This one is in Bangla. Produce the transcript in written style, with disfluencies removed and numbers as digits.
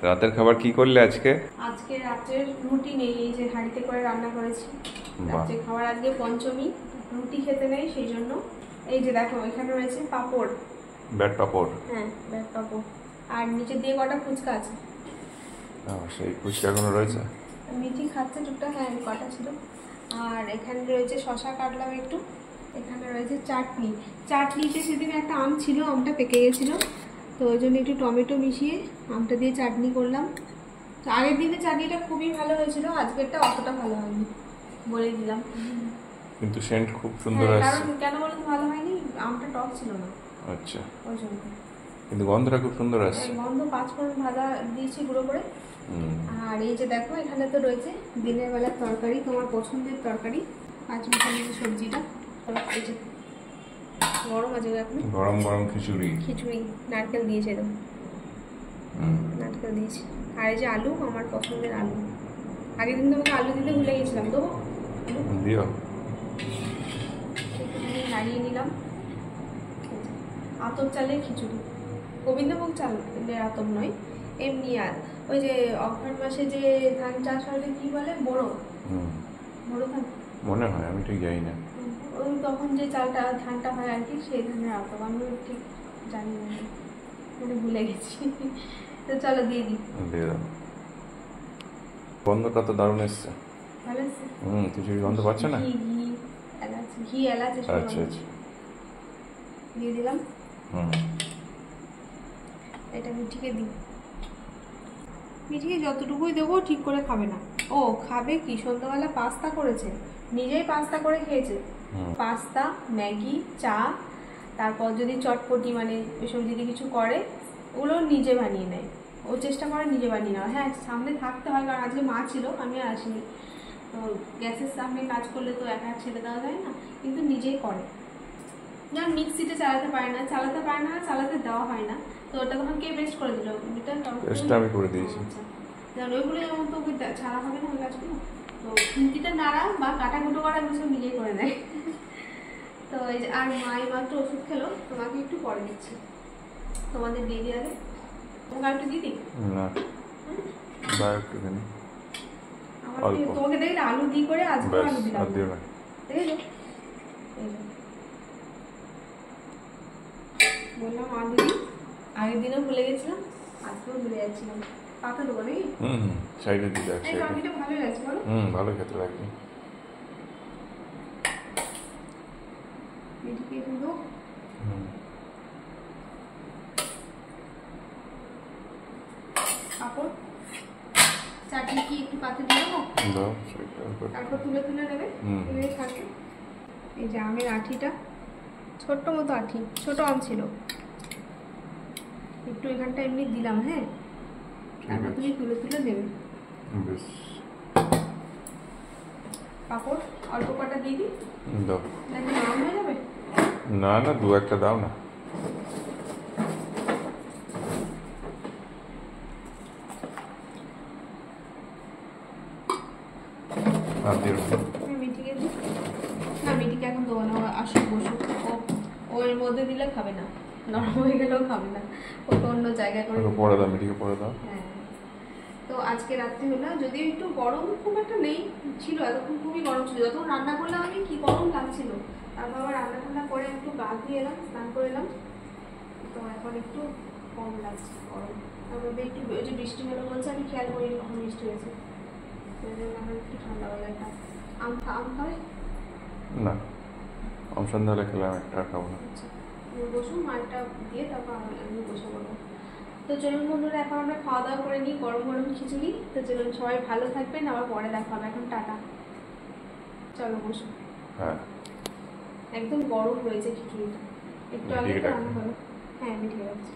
রাতের খাবার কি করলে আজকে? আজকে রাতের রুটি নেই, এই যে হাঁড়িতে করে রান্না করেছি। রাতের খাবার আজকে পঞ্চমী, রুটি খেতে নেই, সেই জন্য এই যে দেখো এখানে রয়েছে পাঁপড়, ব্যাট পাপড়। হ্যাঁ ব্যাট পাঁপড়, আর নিচে দিয়ে কটা ফুচকা আছে। সেই ফুচকা এখনো রয়েছে? মিঠি খাচ্ছে টুকটাক, হ্যাঁ কটা ছিল। আর এখানে রয়েছে শশা কাটলাম একটু, এখানে রয়েছে চাটনি। চাটনিতে সেদিন একটা আম ছিল, আমটা পেকে গেছিলো, তো ওই জন্য একটু টমেটো মিশিয়ে আমটা দিয়ে চাটনি করলাম। তো আগের দিনে চাটনিটা খুবই ভালো হয়েছিল, আজকেরটা অতটা ভালো হয়নি, বলে দিলাম। কিন্তু সেন্ট খুব সুন্দর আসছে। কারণ কেন বলতো ভালো হয়নি, আমটা টক ছিল না। আচ্ছা, ওই জন্য। কিন্তু গন্ধটা খুব সুন্দর আসছে। গন্ধ, পাঁচফোড়ন ভাজা দিয়েছি গুঁড়ো করে। আর এই যে দেখো এখানে তো রয়েছে দিনের বেলার তরকারি, তোমার পছন্দের তরকারি, পাঁচমিশালি যে সবজিটা, এই যে গরম আছে এখন, গরম গরম খিচুড়ি। খিচুড়ি নারকেল দিয়েছে এরকম, নারকেল দিয়েছি। আর এই যে আলু, আমার পছন্দের আলু, আগের দিন তোমাকে আলু দিতে ভুলে গেছিলাম, দেবো দিও। একটুখানি নাড়িয়ে নিলাম। আতপ চালের খিচুড়ি, গোবিন্দভোগ চালের আতপ নয়, এমনি। আর ওই যে অঘ্রাণ মাসে যে ধান চাষ হয়, কি বলে, বোরো, বোরো ধান মনে হয়, আমি ঠিক জানি না। ওই তখন যে চালটা ধানটা হয় আর কি, সেই ধানের আতপ, আমি ঠিক জানি না, মানে ভুলে গেছি। তো চলো দিয়ে দিই। দিয়ে দাও। গন্ধটা তো দারুণ এসছে। ভালো আছে? খিচুড়ি গন্ধ পাচ্ছে না? ঘি ঘি এলাচ, ঘি এলাচ এসব আচ্ছা আচ্ছা, দিয়ে দিলাম। এটা মিঠিকে দিই, মিঠিকে যতটুকুই দেবো ঠিক করে খাবে না। ও খাবে কি, সন্ধ্যাবেলা পাস্তা করেছে, নিজেই পাস্তা করে খেয়েছে। পাস্তা, ম্যাগি, চা, তারপর যদি চটপটি মানে এসব যদি কিছু করে, ওগুলো নিজে বানিয়ে নেয়। ও চেষ্টা করে নিজে বানিয়ে নেওয়া, হ্যাঁ সামনে থাকতে হয়, কারণ আজকে মা ছিল, আমি আর আসিনি। তো গ্যাসের সামনে কাজ করলে তো একা ছেড়ে দেওয়া যায় না, কিন্তু নিজেই করে। যেমন মিক্সিতে চালাতে পারে না, চালাতে দেওয়া হয় না, তো ওটা তখন কে পেস্ট করে দিল, পেস্টটা আমি করে দিয়েছি। যেমন ওইগুলো যেমন তো ছাড়া হবে না ওই গাছগুলো, তো খুন্তিটা নাড়া বা কাটাকুটো করা এগুলো সব নিজেই করে দেয়। তো এই যে, আর মাই মাত্র ওষুধ খেলো, তোমাকে একটু পরে দিচ্ছি, তোমাদের দিয়ে দিয়ে আগে, তোমাকে আর একটু দিয়ে দিই না, বা একটুখানি আমাকে, তোমাকে দেখলে আলু দিই করে, আজকে আলু দিলাম, দেখেছো, বললাম আলু দিই, আগের দিনও ভুলে গেছিলাম, আজকেও ভুলে যাচ্ছিলাম। পাতা দেবো নাকি? সাইডে দিতে এই টমেটো ভালো লাগছে বলো? ভালো খেতে লাগবে। এদিকে একটু দেবো। পাঁপড়, চাটনি কি একটু পাতে দিয়ে দেবো? তারপর তুলে তুলে নেবে, তুলে থাকবে। এই যে আমের আঠিটা, ছোট্ট মতো আঠি, ছোট আম ছিল, একটু এখানটা এমনি দিলাম, হ্যাঁ, তারপর তুমি তুলে তুলে দেবে। পাঁপড় অল্প কটা দিয়ে দিই, নাকি নরম হয়ে যাবে? না না, দু একটা দাও না। মিঠিকে দিই না, মিঠিকে এখন দেবো না, আসুক বসুক, ও এর মধ্যে দিলে খাবে না, নরম হয়ে গেলেও খাবে না, ওকে অন্য জায়গায় করে পরে দাও, মিঠিকে পরে দাও। হ্যাঁ। তো আজকে রাত্রি হলো, যদিও একটু গরম খুব একটা নেই, ছিল এতক্ষণ খুবই গরম ছিল, যতক্ষণ রান্না করলাম আমি কি গরম লাগছিল, তারপর আবার রান্না টান্না করে একটু গা ধুয়ে এলাম, স্নান করে এলাম, তো এখন একটু কম লাগছে গরম। তারপরে একটু ওই যে বৃষ্টি হলো বলছে, আমি খেয়াল করিনি কখন বৃষ্টি হয়েছে, সেই জন্য এখন একটু ঠান্ডা বেলাটা। আম খাবে না, আম সন্ধ্যাবেলা খেলাম, একটা খাবো না। বসুন, মালটা দিয়ে তারপর আমি বসে বলবো। তো চলুন বন্ধুরা, এখন আমরা খাওয়া দাওয়া করে নিই, গরম গরম খিচুড়ি। তো চলুন, সবাই ভালো থাকবেন, আবার পরে দেখা হবে, এখন টাটা, চলো বসুন। হ্যাঁ, একদম গরম রয়েছে খিচুড়িটা, একটু আগে রান্না হলো, হ্যাঁ আমি ঠিক আছে।